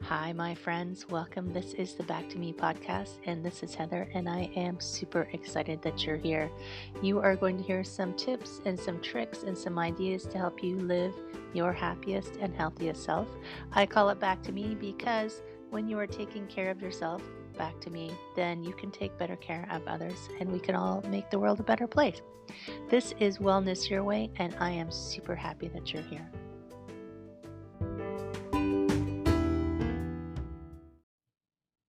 Hi, my friends. Welcome. This is the Back to Me podcast, and this is Heather, and I am super excited that you're here. You are going to hear some tips and some tricks and some ideas to help you live your happiest and healthiest self. I call it Back to Me because when you are taking care of yourself, back to me, then you can take better care of others, and we can all make the world a better place. This is Wellness Your Way, and I am super happy that you're here.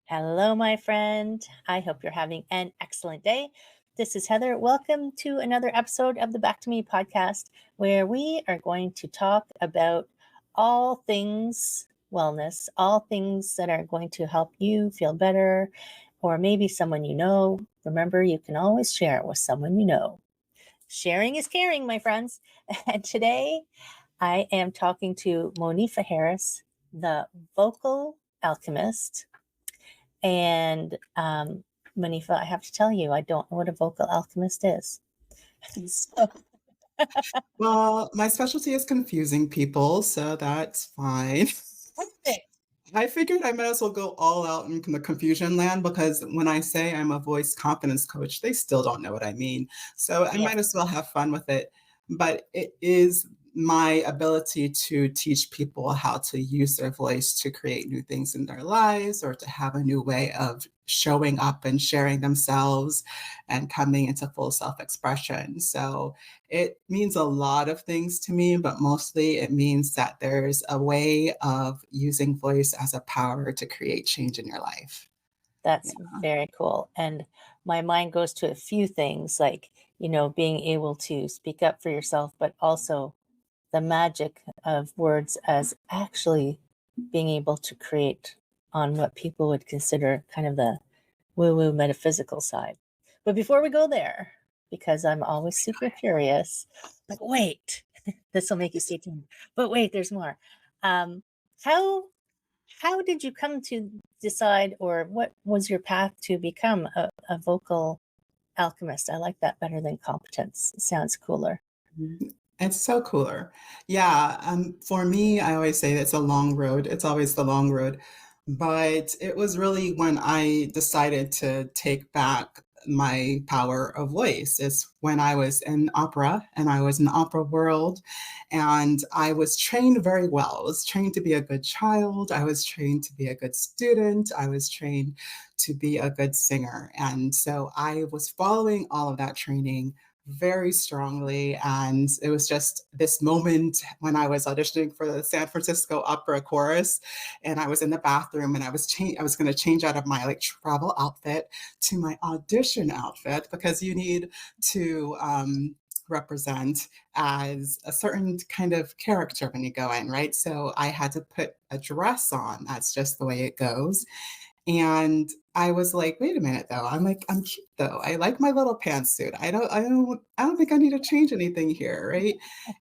Hello, my friend. I hope you're having an excellent day. This is Heather. Welcome to another episode of the Back to Me podcast, where we are going to talk about all things wellness, all things that are going to help you feel better, or maybe someone you know. Remember, you can always share it with someone you know. Sharing is caring, my friends. And today I am talking to Monifa Harris, the Vocal Alchemist. And Monifa, I have to tell you, I don't know what a vocal alchemist is. So, Well, my specialty is confusing people, so that's fine. I figured I might as well go all out in the confusion land because when I say I'm a voice confidence coach, they still don't know what I mean. So I might as well have fun with it. But it is my ability to teach people how to use their voice to create new things in their lives or to have a new way of showing up and sharing themselves and coming into full self-expression. So it means a lot of things to me, but mostly it means that there's a way of using voice as a power to create change in your life. That's very cool. And my mind goes to a few things like, being able to speak up for yourself, but also the magic of words as actually being able to create on what people would consider kind of the woo-woo metaphysical side. But before we go there, because I'm always super curious, like, wait, this will make you stay tuned. But wait, there's more. Um, how how did you come to decide, or what was your path to become a vocal alchemist? I like that better than competence. It sounds cooler. It's so cooler. Yeah, for me, I always say it's a long road. It's always the long road. But it was really when I decided to take back my power of voice. It's when I was in opera and I was in the opera world and I was trained very well. I was trained to be a good child. I was trained to be a good student. I was trained to be a good singer. And so I was following all of that training very strongly. And it was just this moment when I was auditioning for the San Francisco Opera Chorus, and I was in the bathroom, and I was going to change out of my like travel outfit to my audition outfit because you need to represent as a certain kind of character when you go in, right? So I had to put a dress on. That's just the way it goes. And I was like, wait a minute though. I'm cute though. I like my little pantsuit. I don't think I need to change anything here, right?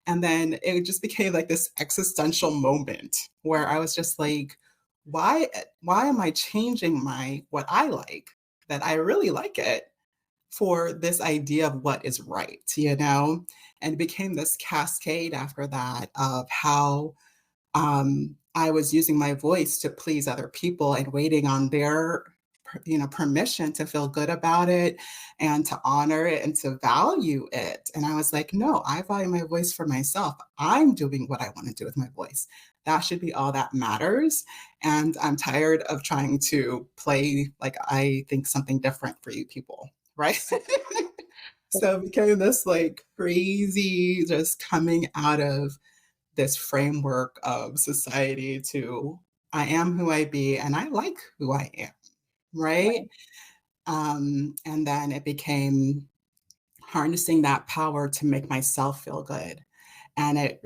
And then it just became like this existential moment where I was just like, why am I changing my what I like that I really like it for this idea of what is right, you know? And it became this cascade after that of how I was using my voice to please other people and waiting on their permission to feel good about it and to honor it and to value it. And I was like, no, I value my voice for myself. I'm doing what I want to do with my voice. That should be all that matters. And I'm tired of trying to play like I think something different for you people, right? So it became this like crazy just coming out of this framework of society to I am who I be and I like who I am, right? Right. And then it became harnessing that power to make myself feel good. And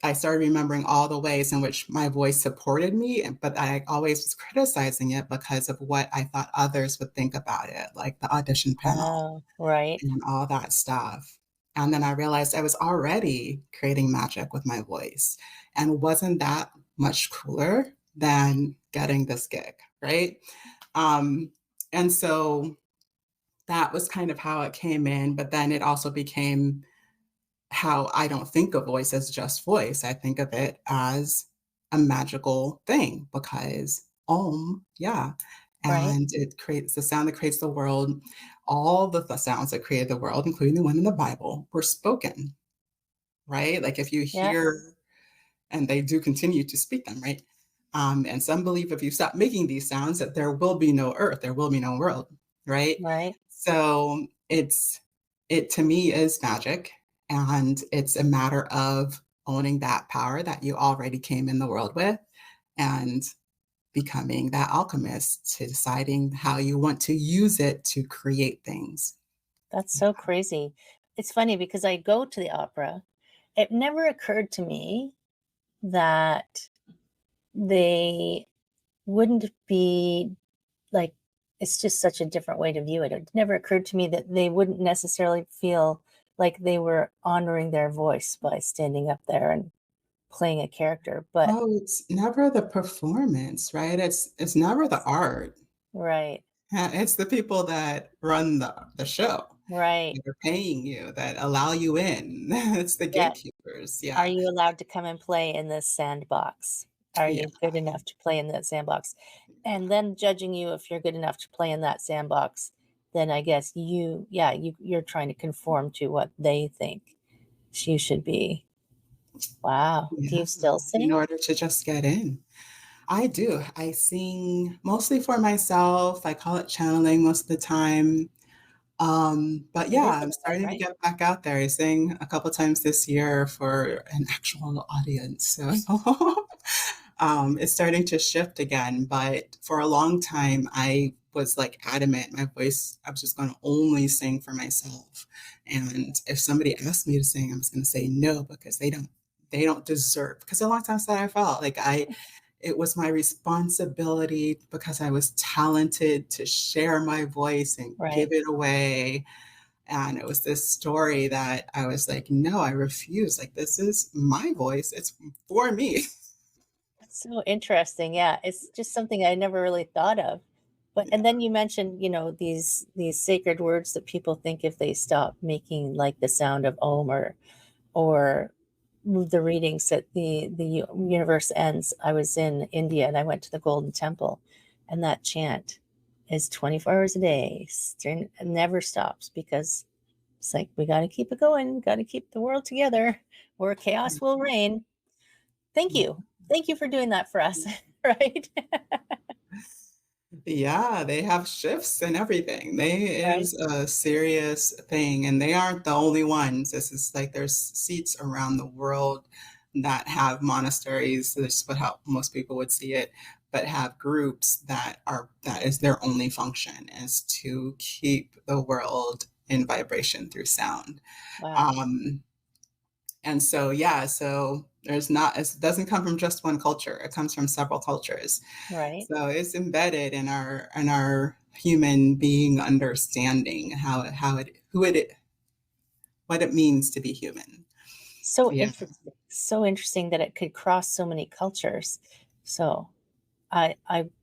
I started remembering all the ways in which my voice supported me, but I always was criticizing it because of what I thought others would think about it, like the audition panel Oh, right. and all that stuff. And then I realized I was already creating magic with my voice. And wasn't that much cooler than getting this gig, right? Um, and so that was kind of how it came in. But then it also became how I don't think of voice as just voice. I think of it as a magical thing because yeah. Right. And it creates the sound that creates the world. All the sounds that created the world, including the one in the Bible, were spoken, right? Like if you Yeah. hear, and they do continue to speak them, right? And some believe if you stop making these sounds, that there will be no earth, there will be no world, right? Right. So it to me is magic, and it's a matter of owning that power that you already came in the world with, and becoming that alchemist to deciding how you want to use it to create things. That's so crazy. It's funny because I go to the opera. It never occurred to me that they wouldn't be like, it's just such a different way to view it. It never occurred to me that they wouldn't necessarily feel like they were honoring their voice by standing up there and playing a character. But Oh, it's never the performance, right? It's never the art. right, It's the people that run the show right. that are paying you, that allow you in. It's the Yeah. gatekeepers, Are yeah. you allowed to come and play in this sandbox? Are Yeah, you good enough to play in that sandbox? And then judging you if you're good enough to play in that sandbox, then I guess you're trying to conform to what they think you should be. Wow. Do yeah, you still in sing? order to just get in. I do. I sing mostly for myself. I call it channeling most of the time. But It yeah, is I'm in a way, starting to right? get back out there. I sang a couple times this year for an actual audience. So it's starting to shift again. But for a long time, I was like adamant, my voice, I was just going to only sing for myself. And if somebody asked me to sing, I was going to say no because they don't deserve. Because a long time that I felt like it was my responsibility because I was talented to share my voice and give Right. it away. And it was this story that I was like, no, I refuse. Like, this is my voice. It's for me. That's so interesting. Yeah, it's just something I never really thought of. But and then you mentioned, these sacred words that people think if they stop making like the sound of Om or the readings that the universe ends. I was in India and I went to the Golden Temple, and that chant is 24 hours a day. It never stops because it's like we got to keep it going, got to keep the world together, or chaos will reign. Thank you for doing that for us. Right. Yeah, they have shifts and everything. They Right. is a serious thing, and they aren't the only ones. This is like there's seats around the world that have monasteries. So this is what how most people would see it, but have groups that is their only function is to keep the world in vibration through sound. Wow. Um, and so yeah, so there's not it doesn't come from just one culture. It comes from several cultures. Right. So it's embedded in our human being understanding how it who it what it means to be human. So Yeah. interesting. So interesting that it could cross so many cultures. So I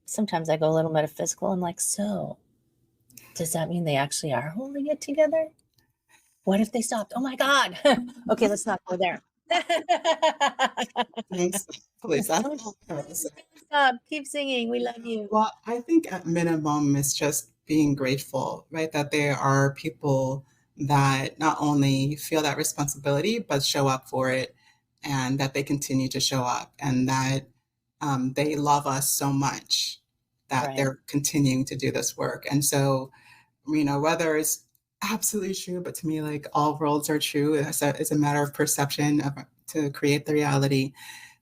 sometimes I go a little metaphysical. I'm like, so does that mean they actually are holding it together? What if they stopped? Oh my God. Okay, let's not go there. Thanks. Please, I don't know. Stop. Keep singing. We love you. Well, I think at minimum it's just being grateful, right? That there are people that not only feel that responsibility, but show up for it, and that they continue to show up, and that they love us so much that Right. they're continuing to do this work. And so, whether it's absolutely true, but to me, like all worlds are true, it's a matter of perception to create the reality.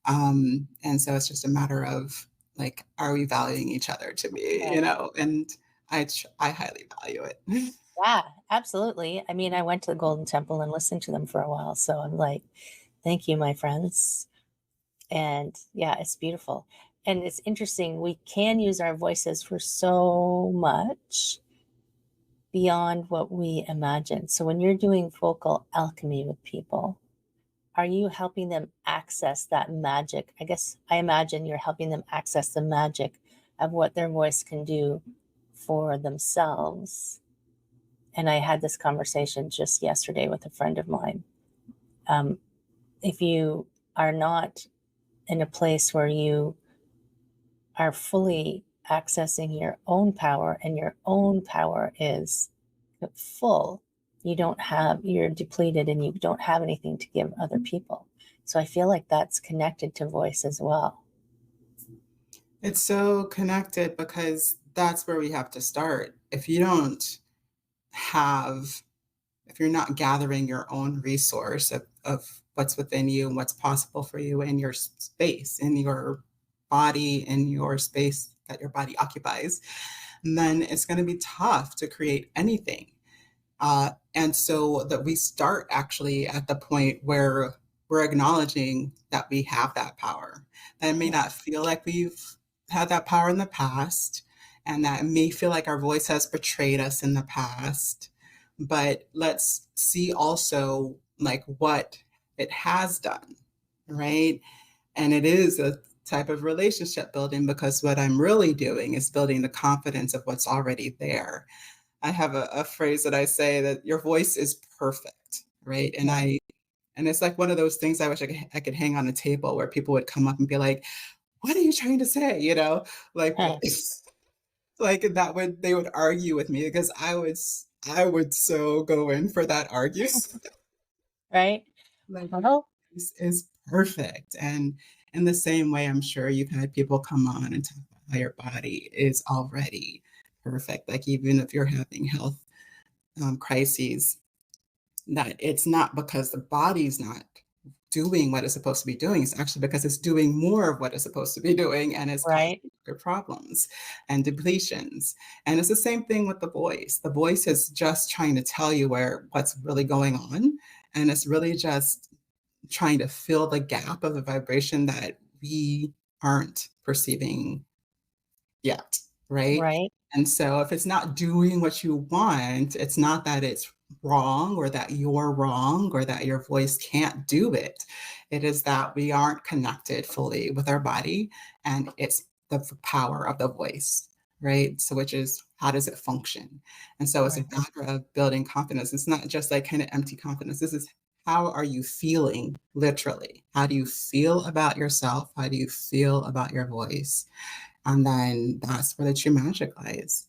And so it's just a matter of like, are we valuing each other to be, Right. and I highly value it. Yeah, absolutely. I mean, I went to the Golden Temple and listened to them for a while. So I'm like, thank you, my friends. And yeah, it's beautiful. And it's interesting. We can use our voices for so much beyond what we imagine. So when you're doing vocal alchemy with people, are you helping them access that magic? I guess I imagine you're helping them access the magic of what their voice can do for themselves. And I had this conversation just yesterday with a friend of mine. Um, if you are not in a place where you are fully accessing your own power, and your own power is full. You're depleted and you don't have anything to give other people. So I feel like that's connected to voice as well. It's so connected because that's where we have to start. If you don't have, if you're not gathering your own resource of what's within you and what's possible for you in your space, in your body, in your space that your body occupies, then it's going to be tough to create anything. And so that we start actually at the point where we're acknowledging that we have that power. That it may not feel like we've had that power in the past, and that it may feel like our voice has betrayed us in the past. But let's see also like what it has done, right? And it is a type of relationship building, because what I'm really doing is building the confidence of what's already there. I have a phrase that I say, that your voice is perfect, right? Yeah. And it's like one of those things I wish I could hang on a table where people would come up and be like, "What are you trying to say?" You know, like Huh. like that would they would argue with me, because I would so go in for that argue. Right? Like your Well, voice is perfect, and in the same way, I'm sure you've had people come on and talk about how your body is already perfect. Like even if you're having health crises, that it's not because the body's not doing what it's supposed to be doing. It's actually because it's doing more of what it's supposed to be doing, and it's causing right, bigger problems and depletions. And it's the same thing with the voice. The voice is just trying to tell you what's really going on. And it's really just trying to fill the gap of the vibration that we aren't perceiving yet, right? right, And so if it's not doing what you want, it's not that it's wrong or that you're wrong or that your voice can't do it. It is that we aren't connected fully with our body, and it's the power of the voice, right? So which is, how does it function? And so it's a right, matter of building confidence. It's not just like kind of empty confidence. This is, how are you feeling literally? How do you feel about yourself? How do you feel about your voice? And then that's where the true magic lies,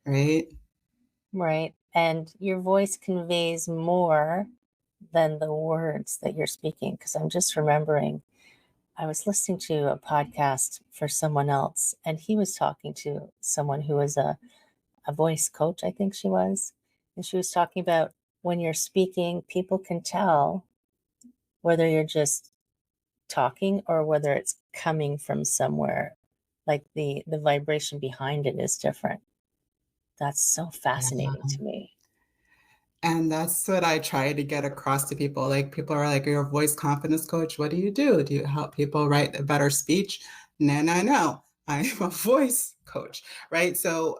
right? right. And your voice conveys more than the words that you're speaking. Because I'm just remembering, I was listening to a podcast for someone else, and he was talking to someone who was a voice coach, I think she was. And she was talking about, when you're speaking, people can tell whether you're just talking or whether it's coming from somewhere. Like the vibration behind it is different. That's so Yeah. fascinating to me. And that's what I try to get across to people. Like people are like, "You're a voice confidence coach. What do you do? Do you help people write a better speech?" No, no, no. I'm a voice coach, right? So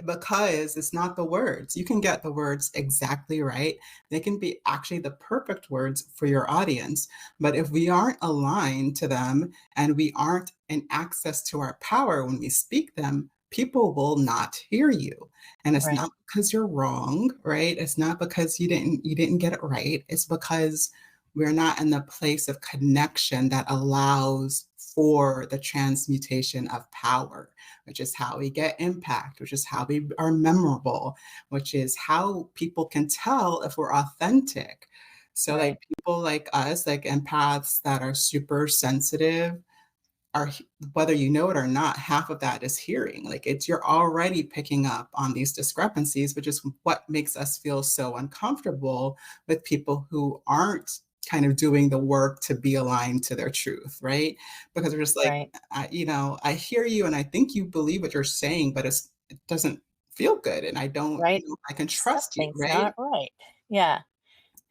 because it's not the words. You can get the words exactly right. They can be actually the perfect words for your audience. But if we aren't aligned to them and we aren't in access to our power when we speak them, people will not hear you. And it's Right, not because you're wrong, right? It's not because you didn't get it right. It's because we're not in the place of connection that allows for the transmutation of power, which is how we get impact, which is how we are memorable, which is how people can tell if we're authentic. So, right, like people like us, like empaths that are super sensitive, are, whether you know it or not, half of that is hearing. Like it's, you're already picking up on these discrepancies, which is what makes us feel so uncomfortable with people who aren't kind of doing the work to be aligned to their truth, right? Because we're just like, right, I hear you and I think you believe what you're saying, but it doesn't feel good, and I don't right. know if I can trust you, Something's right? not right. Yeah.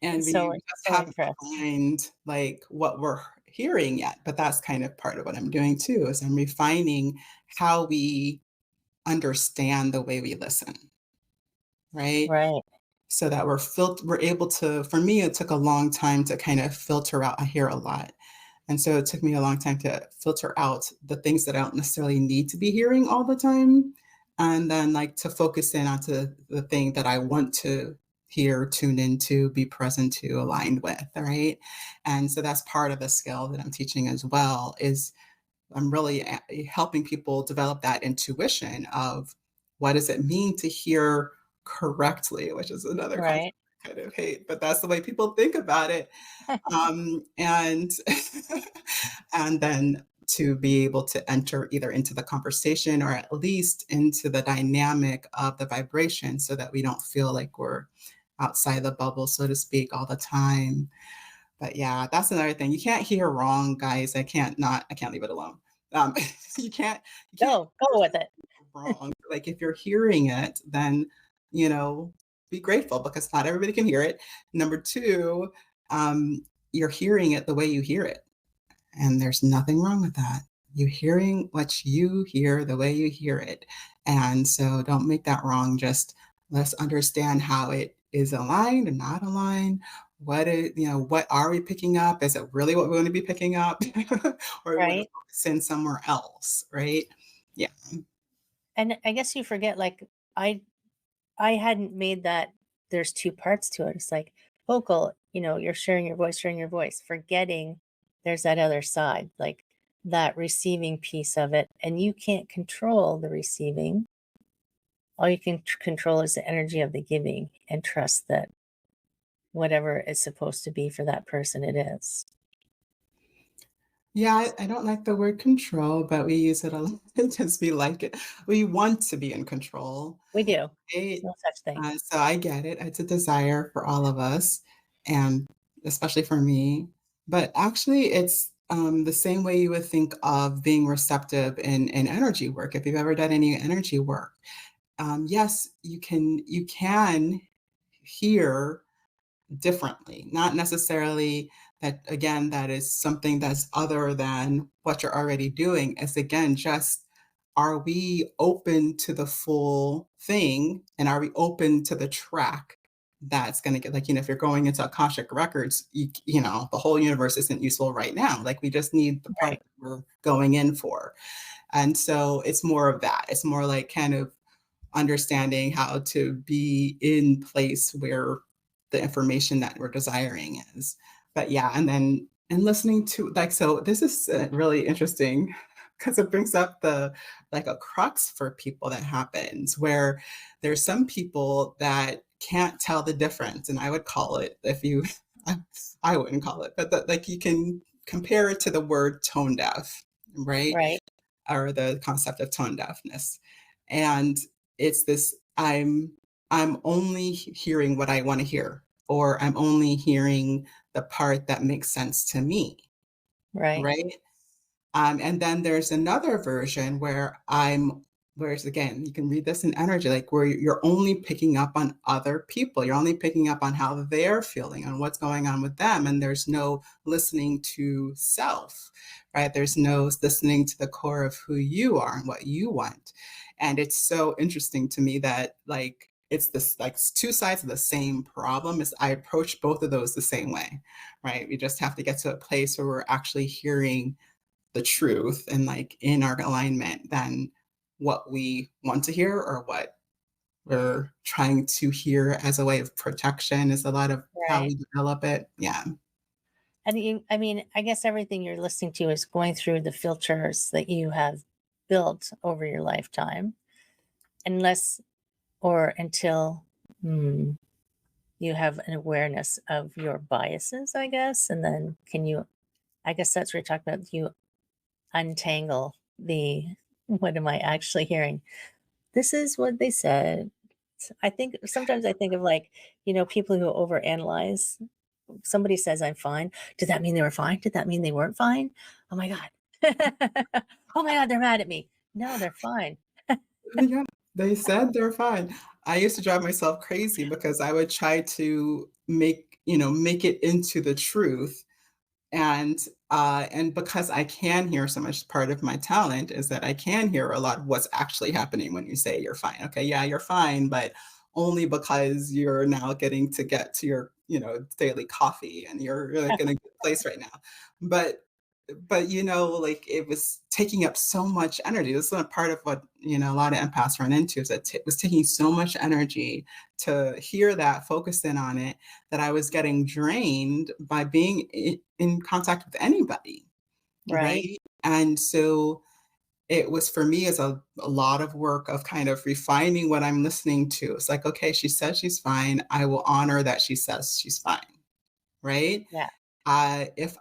And we So just so haven't interesting. refined like what we're hearing yet. But that's kind of part of what I'm doing too, is I'm refining how we understand the way we listen, right? Right, So that we're able to, for me, it took a long time to kind of filter out. I hear a lot. And so it took me a long time to filter out the things that I don't necessarily need to be hearing all the time. And then like to focus in onto the thing that I want to hear, tune into, be present to, aligned with, right? And so that's part of the skill that I'm teaching as well is I'm really helping people develop that intuition of what does it mean to hear correctly, which is another concept Right. I kind of hate, but that's the way people think about it. And and then to be able to enter either into the conversation or at least into the dynamic of the vibration so that we don't feel like we're outside the bubble, so to speak, all the time. But yeah, that's another thing. You can't hear wrong, guys. I can't leave it alone. Um, you can't you can't Go with it. hear wrong. Like if you're hearing it, then you know, be grateful because not everybody can hear it. Number two, you're hearing it the way you hear it. And there's nothing wrong with that. You hearing what you hear the way you hear it. And so don't make that wrong. Just let's understand how it is aligned and not aligned. What are we picking up? Is it really what we want to be picking up? Or we want to Right. focus in somewhere else, right? Yeah. And I guess you forget, like, I I hadn't made that there's two parts to it. It's like vocal, you're sharing your voice, forgetting there's that other side, like that receiving piece of it. And you can't control the receiving. All you can control is the energy of the giving and trust that whatever it's supposed to be for that person, it is. Yeah, I don't like the word control, but we use it a lot because we like it. We want to be in control. We do. There's Right? no such thing. So I get it. It's a desire for all of us, and especially for me. But actually, it's the same way you would think of being receptive in energy work. If you've ever done any energy work, yes, you can hear differently. Not necessarily that, again, that is something that's other than what you're already doing. It's again just are we open to the full thing and are we open to the track that's going to get, like, if you're going into Akashic records, the whole universe isn't useful right now. Like we just need the part Right. that we're going in for. And so it's more of that. It's more like kind of understanding how to be in place where the information that we're desiring is. But yeah, and listening to, like, so this is really interesting because it brings up the like a crux for people that happens where there's some people that can't tell the difference, and I would call it, if you I wouldn't call it, but like you can compare it to the word tone deaf, right? Right. Or the concept of tone deafness. And it's this I'm only hearing what I want to hear, or I'm only hearing the part that makes sense to me, Right. right? And then there's another version whereas again, you can read this in energy, like where you're only picking up on other people. You're only picking up on how they're feeling and what's going on with them. And there's no listening to self, right? There's no listening to the core of who you are and what you want. And it's so interesting to me that like it's this like two sides of the same problem is I approach both of those the same way, right? We just have to get to a place where we're actually hearing the truth and like in our alignment than what we want to hear or what we're trying to hear as a way of protection is a lot of how Right. we develop it. Yeah. And I mean, I guess everything you're listening to is going through the filters that you have built over your lifetime, unless or until hmm, you have an awareness of your biases, I guess. And then I guess that's where you talk about you untangle what am I actually hearing? This is what they said. I think sometimes I think of like, people who overanalyze. Somebody says I'm fine. Did that mean they were fine? Did that mean they weren't fine? Oh my God. Oh my God, they're mad at me. No, they're fine. Yeah. They said they're fine. I used to drive myself crazy because I would try to make it into the truth. And because I can hear so much, part of my talent is that I can hear a lot of what's actually happening when you say you're fine. Okay, yeah, you're fine, but only because you're now get to your daily coffee and you're like in a good place right now. But but like it was taking up so much energy. This is a part of what a lot of empaths run into, is that it was taking so much energy to hear that, focus in on it, that I was getting drained by being in contact with anybody, Right. right? And so it was, for me, is a lot of work of kind of refining what I'm listening to. It's like, okay, she says she's fine. I will honor that she says she's fine, right? Yeah. If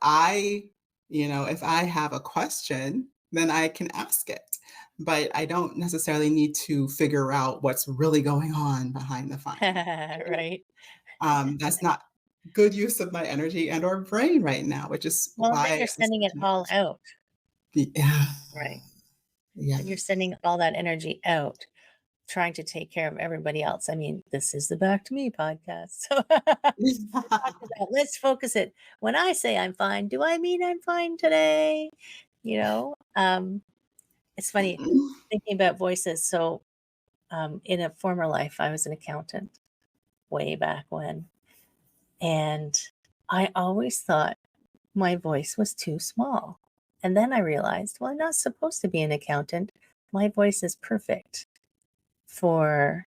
if I have a question, then I can ask it. But I don't necessarily need to figure out what's really going on behind the fine. Right? Right. That's not good use of my energy and or brain right now, which is Well, then why you're I'm sending it such an all out. yeah, Right. yeah. Then you're sending all that energy out, trying to take care of everybody else. I mean, this is the Back to Me podcast. So we're talking about, let's focus it. When I say I'm fine, do I mean I'm fine today? You know, it's funny thinking about voices. So, in a former life, I was an accountant way back when, and I always thought my voice was too small. And then I realized, well, I'm not supposed to be an accountant. My voice is perfect for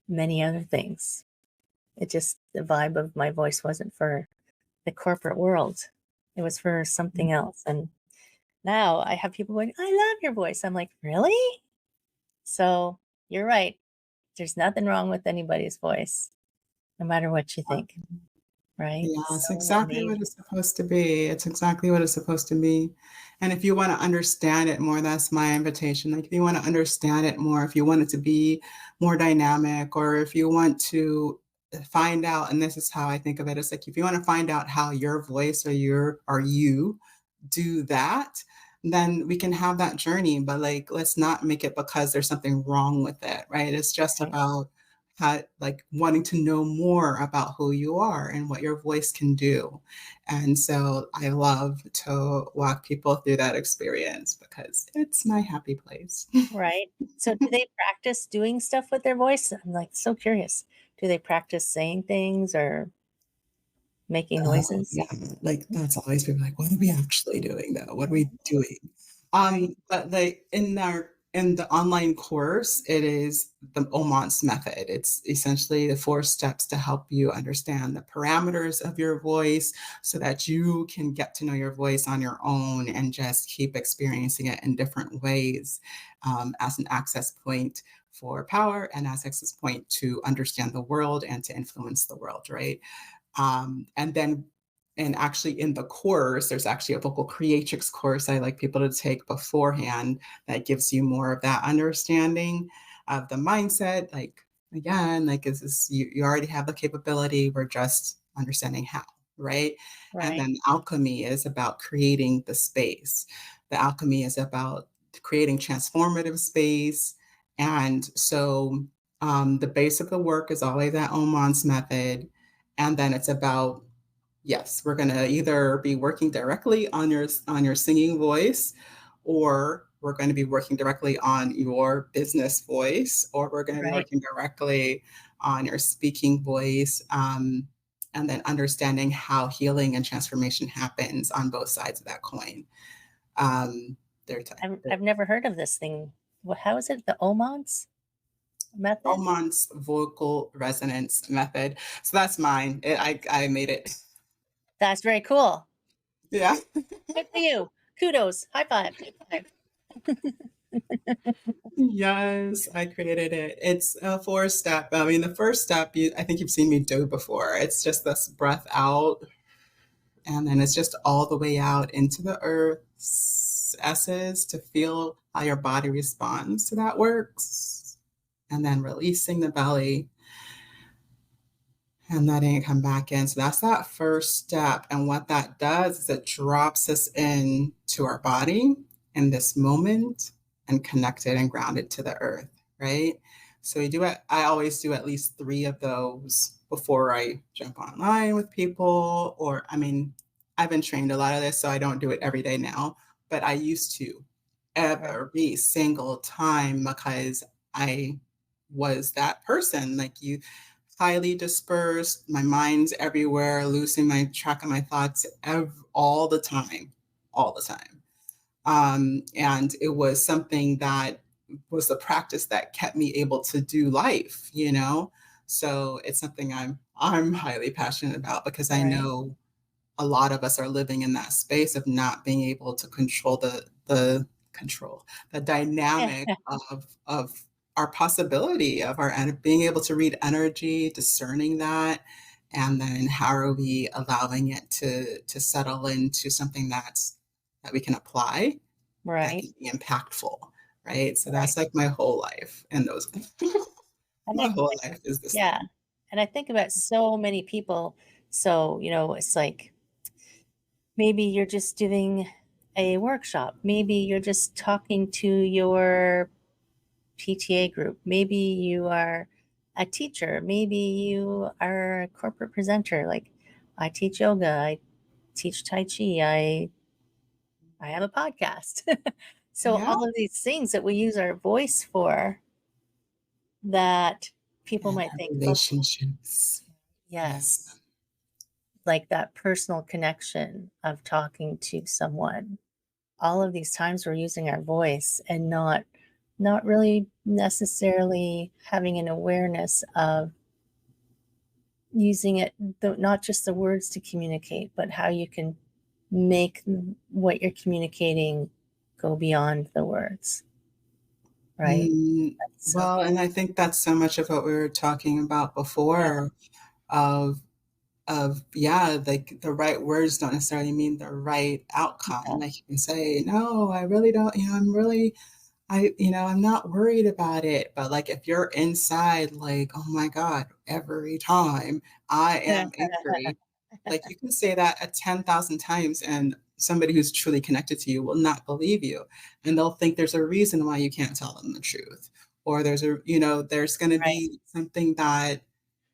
many other things. It just, the vibe of my voice wasn't for the corporate world. It was for something else. And now I have people going, I love your voice. I'm like, really? So you're right. There's nothing wrong with anybody's voice, no matter what you think, right? Yeah, it's So exactly what amazing. it's supposed to be. It's exactly what it's supposed to be. And if you want to understand it more, that's my invitation. Like, if you want to understand it more, if you want it to be more dynamic, or if you want to find out, and this is how I think of it, it's like, if you want to find out how your voice or you do that, then we can have that journey. But like, let's not make it because there's something wrong with it, right? It's just Right. about like wanting to know more about who you are and what your voice can do. And so I love to walk people through that experience because it's my happy place. Right. So do they practice doing stuff with their voice? I'm like so curious. Do they practice saying things or making Oh, noises? yeah, like, that's always people like, "What are we actually doing, though? What are we Mhm. doing?" Right. But, like, in the online course, it is the OMance method. It's essentially the 4 steps to help you understand the parameters of your voice so that you can get to know your voice on your own and just keep experiencing it in different ways, as an access point for power and as access point to understand the world and to influence the world, right? And then, and actually in the course, there's actually a vocal creatrix course I like people to take beforehand that gives you more of that understanding of the mindset. Like, again, like, is this, you already have the capability, we're just understanding how, right? And Right. then alchemy is about creating the space. The alchemy is about creating transformative space. And so the base of the work is always that OMance method, and then it's about, yes, we're going to either be working directly on your singing voice, or we're going to be working directly on your business voice, or we're going to be Right. working directly on your speaking voice. And then understanding how healing and transformation happens on both sides of that coin. Um, they're t- I've never heard of this thing. How is it? The OMance method? Oman's vocal resonance method. So that's mine. I made it. That's very cool. Yeah. Good for you. Kudos. High five. High five. Yes, I created it. It's a 4 step. I mean, the first step, I think you've seen me do before. It's just this breath out, and then it's just all the way out into the earth's essence to feel how your body responds to that works. And then releasing the belly and letting it come back in. So that's that first step. And what that does is it drops us in to our body in this moment and connected and grounded to the earth, right? So we do it. I always do at least 3 of those before I jump online with people. Or, I mean, I've been trained a lot of this, so I don't do it every day now, but I used to Right. every single time because I was that person. Like, you, highly dispersed, my mind's everywhere, losing my track of my thoughts all the time, all the time. And it was something that was the practice that kept me able to do life, you know? So it's something I'm highly passionate about because I Right. know a lot of us are living in that space of not being able to control the dynamic of our possibility of our being able to read energy, discerning that, and then how are we allowing it to settle into something that we can apply that Right. can be impactful, right? So Right. that's like my whole life, and those And my whole life is this yeah. thing. And I think about so many people. So, it's like maybe you're just doing a workshop. Maybe you're just talking to your PTA group. Maybe you are a teacher. Maybe you are a corporate presenter. Like I teach yoga, I teach Tai Chi, I have a podcast. So Yeah, all of these things that we use our voice for that people and might our think, oh, relationships. yes, Yes. like that personal connection of talking to someone. All of these times we're using our voice and not really necessarily having an awareness of using it, not just the words to communicate, but how you can make what you're communicating go beyond the words, right? So Well, and I think that's so much of what we were talking about yeah, before of yeah, like the right words don't necessarily mean the right outcome. yeah, Like you can say, no, I really don't, I'm really I'm not worried about it. But like if you're inside, like, oh my God, every time I am angry, like you can say that 10,000 times and somebody who's truly connected to you will not believe you. And they'll think there's a reason why you can't tell them the truth. Or there's going to right, be something that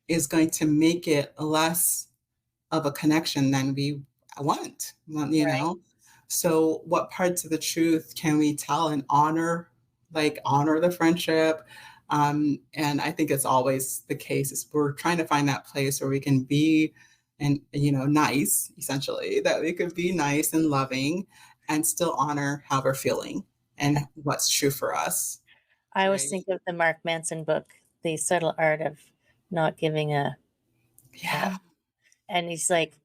is going to make it less of a connection than we right. want. So what parts of the truth can we tell and honor, like honor the friendship? And I think it's always the case is we're trying to find that place where we can be and nice, essentially, that we could be nice and loving and still honor how we're feeling and what's true for us, I always right? think of the Mark Manson book, The Subtle Art of Not Giving a Yeah. and he's like,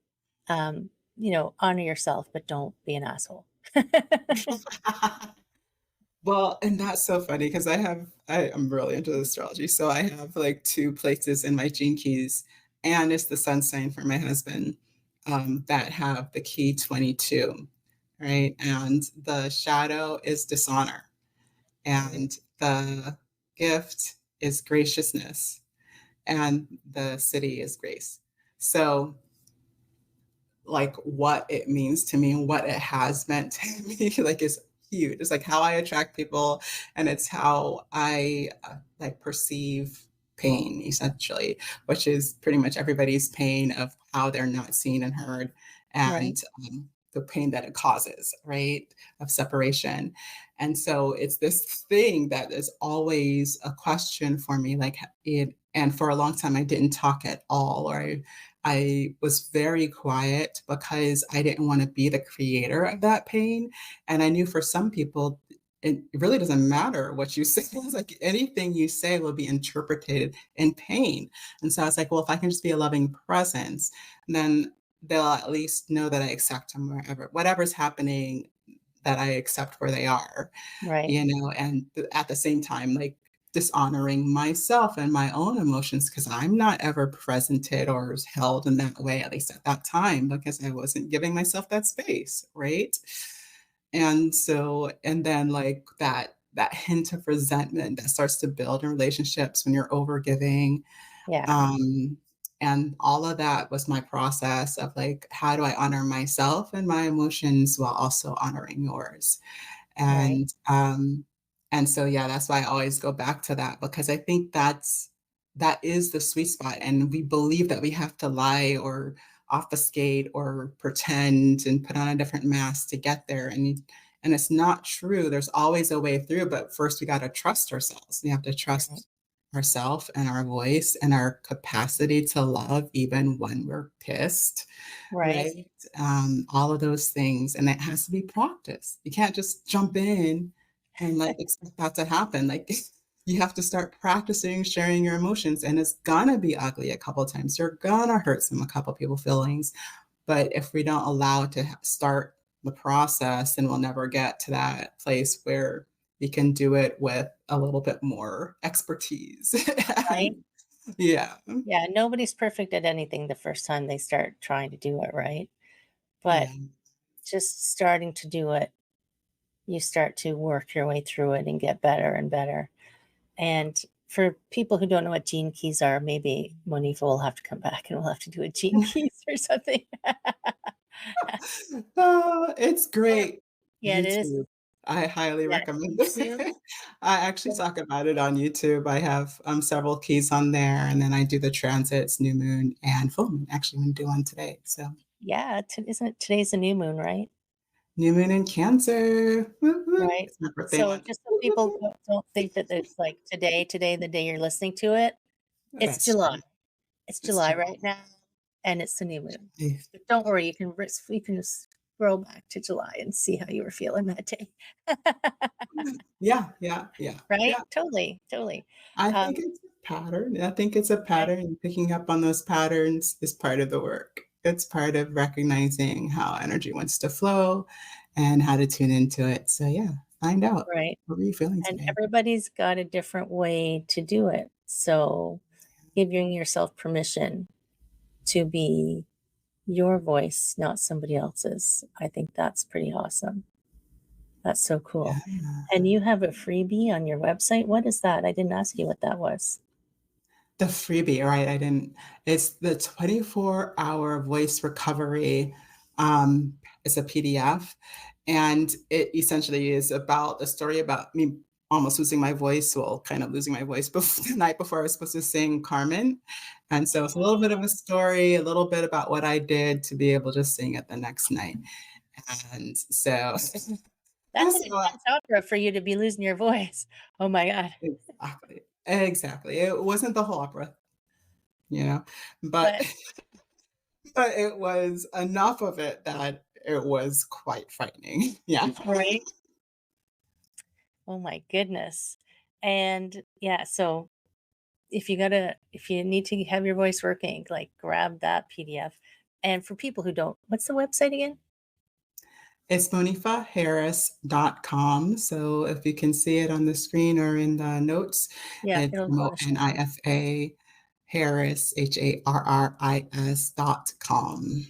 honor yourself, but don't be an asshole. Well, and that's so funny because I'm really into astrology. So I have like two places in my gene keys, and it's the sun sign for my husband that have the key 22, right? And the shadow is dishonor, and the gift is graciousness, and the city is grace. So like what it means to me and what it has meant to me like is huge. It's like how I attract people and it's how I like perceive pain essentially, which is pretty much everybody's pain of how they're not seen and heard Right, and the pain that it causes, right? Of separation. And so it's this thing that is always a question for me, like it, and for a long time I didn't talk at all, or I was very quiet because I didn't want to be the creator of that pain. And I knew for some people, it really doesn't matter what you say. It's like anything you say will be interpreted in pain. And so I was like, well, if I can just be a loving presence, then they'll at least know that I accept them whatever's happening, that I accept where they are, right, and at the same time, like dishonoring myself and my own emotions because I'm not ever presented or held in that way, at least at that time, because I wasn't giving myself that space, right? And so, and then like that hint of resentment that starts to build in relationships when you're over giving. yeah, Um, and all of that was my process of like, how do I honor myself and my emotions while also honoring yours? right, And so yeah, that's why I always go back to that because I think that is the sweet spot. And we believe that we have to lie or obfuscate or pretend and put on a different mask to get there. And it's not true. There's always a way through, but first we got to trust ourselves. We have to right. trust ourself and our voice and our capacity to love even when we're pissed, Right. right? All of those things, and it has to be practiced. You can't just jump in and like expect that to happen. Like you have to start practicing sharing your emotions, and it's gonna be ugly a couple times. You're gonna hurt a couple people feelings, but if we don't allow it to start the process, then we'll never get to that place where we can do it with a little bit more expertise. Right. And yeah, Yeah. Nobody's perfect at anything the first time they start trying to do it. Right. But yeah, just starting to do it, you start to work your way through it and get better and better. And for people who don't know what gene keys are, maybe Monifa will have to come back and we'll have to do a gene keys or something. oh, it's great. Yeah, it is. YouTube. I highly Yeah, recommend this. YouTube. I actually talk about it on YouTube. I have several keys on there, and then I do the transits, new moon, and full moon. Actually, I'm going to do one today. So, Yeah, isn't it today's a new moon, right? new moon in Cancer. Woo, woo. Right. It's my birthday So month. just so Woo, woo, people woo. don't think that it's like today, the day you're listening to it, it's That's July. true. It's It's July true. right now, and it's the new moon. But don't worry, you can scroll back to July and see how you were feeling that day. Yeah, yeah, yeah, Right? yeah. Totally, totally. I think Um, it's a pattern. I think it's a right, pattern, and picking up on those patterns is part of the work. It's part of recognizing how energy wants to flow and how to tune into it. So, yeah, find out. right. What were you feeling And today? everybody's got a different way to do it. So giving yourself permission to be your voice, not somebody else's. I think that's pretty awesome. That's so cool. Yeah. And you have a freebie on your website. What is that? I didn't ask you what that was. The freebie, right? I didn't. It's the 24-hour voice recovery. Um, it's a PDF, and it essentially is about a story about me almost losing my voice, well, kind of losing my voice before, the night before I was supposed to sing Carmen. And so it's a little bit of a story, a little bit about what I did to be able to sing it the next night. And so, That's an intense opera for you to be losing your voice. Oh my God. exactly, exactly. It wasn't the whole opera, you know, but But but it was enough of it that it was quite frightening. Yeah. right. Oh my goodness. And yeah, so if you need to have your voice working, like grab that PDF. And for people who don't, what's the website again? It's monifaharris.com. So if you can see it on the screen or in the notes, Yeah, it's it'll go in the show notes. Monifa Harris, HARRIS.com.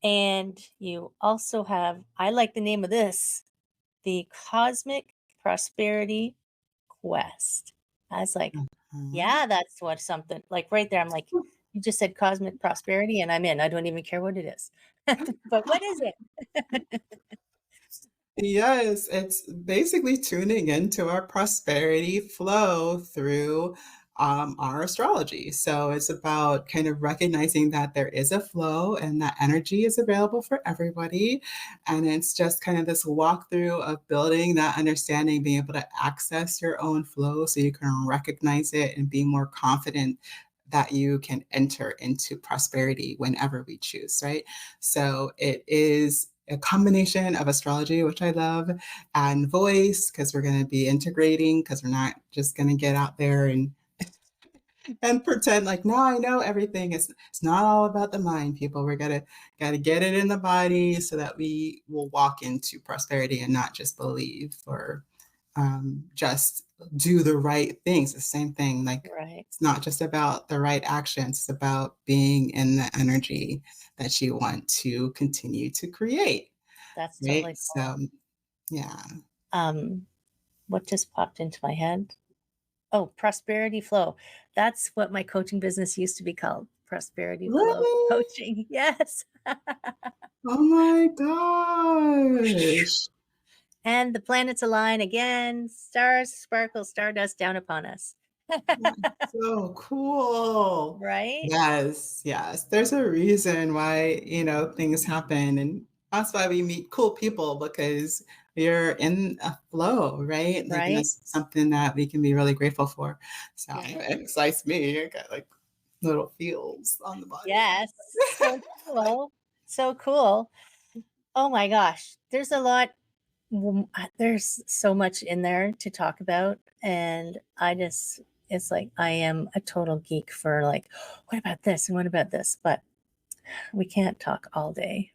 And you also have, I like the name of this, the Cosmic Prosperity Quest. I was like, Mhm. yeah, that's what something like right there. I'm like, you just said cosmic prosperity, and I'm in. I don't even care what it is. But what is it? Yes, it's basically tuning into our prosperity flow through our astrology. So it's about kind of recognizing that there is a flow and that energy is available for everybody. And it's just kind of this walkthrough of building that understanding, being able to access your own flow so you can recognize it and be more confident that you can enter into prosperity whenever we choose, right? So it is a combination of astrology, which I love, and voice, because we're going to be integrating, because we're not just going to get out there and pretend like, no, I know everything. It's not all about the mind, people. We're gotta get it in the body so that we will walk into prosperity and not just believe or just do the right things. The same thing. Like Right. it's not just about the right actions. It's about being in the energy that you want to continue to create. That's Right. totally cool. So yeah. Um, what just popped into my head? Oh, prosperity flow. That's what my coaching business used to be called. Prosperity flow Really? coaching. Yes. Oh my gosh. And the planets align again. Stars sparkle stardust down upon us. That's so cool. Right? Yes, yes. There's a reason why, things happen, and that's why we meet cool people because you're in a flow, right? Like, and Right? that's something that we can be really grateful for. So Yeah. it excites me. I got like little feels on the body. Yes. So cool. So cool. Oh my gosh. There's a lot. There's so much in there to talk about. And it's like I am a total geek for like, what about this and what about this? But we can't talk all day,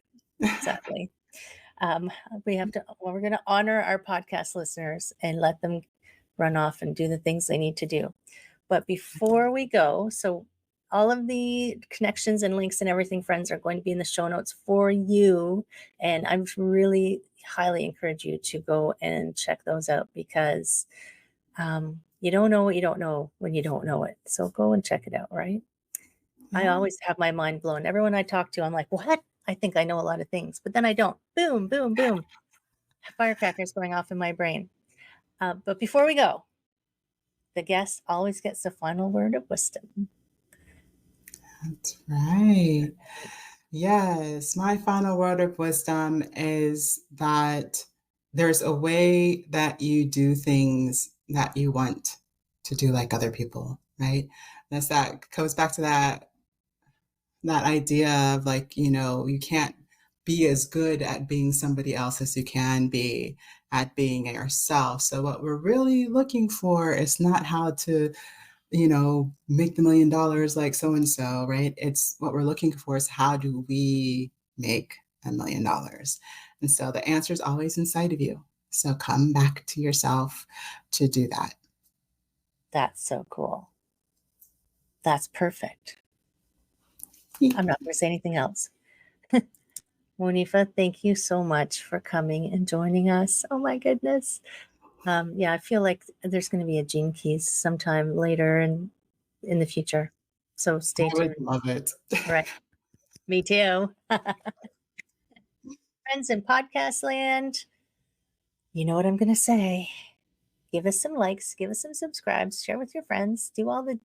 sadly. We have to, well, we're going to honor our podcast listeners and let them run off and do the things they need to do. But before we go, so all of the connections and links and everything, friends, are going to be in the show notes for you. And I really highly encourage you to go and check those out because you don't know what you don't know when you don't know it. So go and check it out, right? I Yeah. always have my mind blown. Everyone I talk to, I'm like, what? I think I know a lot of things, but then I don't. Boom, boom, boom. Firecrackers going off in my brain. But before we go, the guest always gets the final word of wisdom. That's right. Yes, my final word of wisdom is that there's a way that you do things that you want to do like other people, right? That goes back to that idea of like, you can't be as good at being somebody else as you can be at being yourself. So what we're really looking for is not how to make the $1 million like so and so, right? It's what we're looking for is how do we make $1 million? And so the answer is always inside of you. So come back to yourself to do that. That's so cool. That's perfect. I'm not going to say anything else. Monifa, thank you so much for coming and joining us. Oh my goodness. Yeah, I feel like there's going to be a Gene Keys sometime later in the future. So stay I would tuned. love it. Right. Me too. Friends in podcast land, you know what I'm going to say. Give us some likes, give us some subscribes, share with your friends, do all the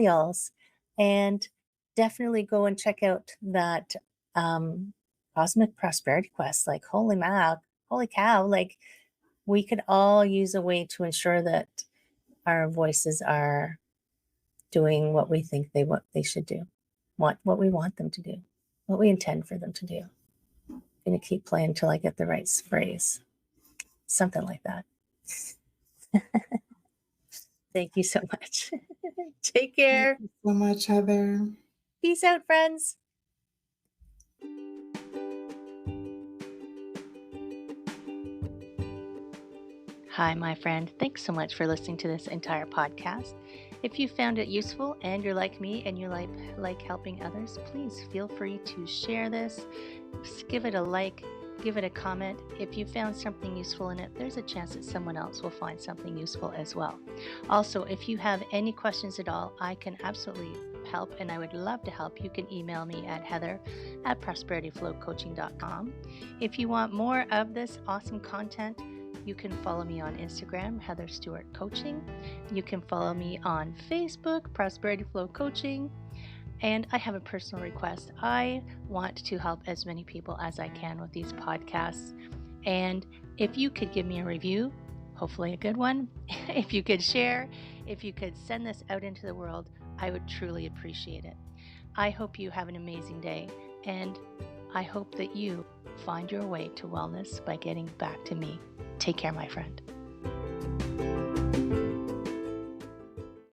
alls, and definitely go and check out that Cosmic Prosperity Quest. Like, holy cow, like we could all use a way to ensure that our voices are doing what we think they should do, what we want them to do, what we intend for them to do. I'm gonna keep playing until I get the right phrase, something like that. Thank you so much. Take care. Thank you so much, Heather. Peace out, friends. Hi, my friend. Thanks so much for listening to this entire podcast. If you found it useful and you're like me and you like helping others, please feel free to share this. Give it a like, give it a comment. If you found something useful in it, there's a chance that someone else will find something useful as well. Also, if you have any questions at all, I can absolutely help and I would love to help. You can email me at heather@prosperityflowcoaching.com. If you want more of this awesome content, you can follow me on Instagram, Heather Stewart Coaching. You can follow me on Facebook, Prosperity Flow Coaching. And I have a personal request. I want to help as many people as I can with these podcasts. And if you could give me a review, hopefully a good one, if you could share, if you could send this out into the world, I would truly appreciate it. I hope you have an amazing day. And I hope that you find your way to wellness by getting back to me. Take care, my friend.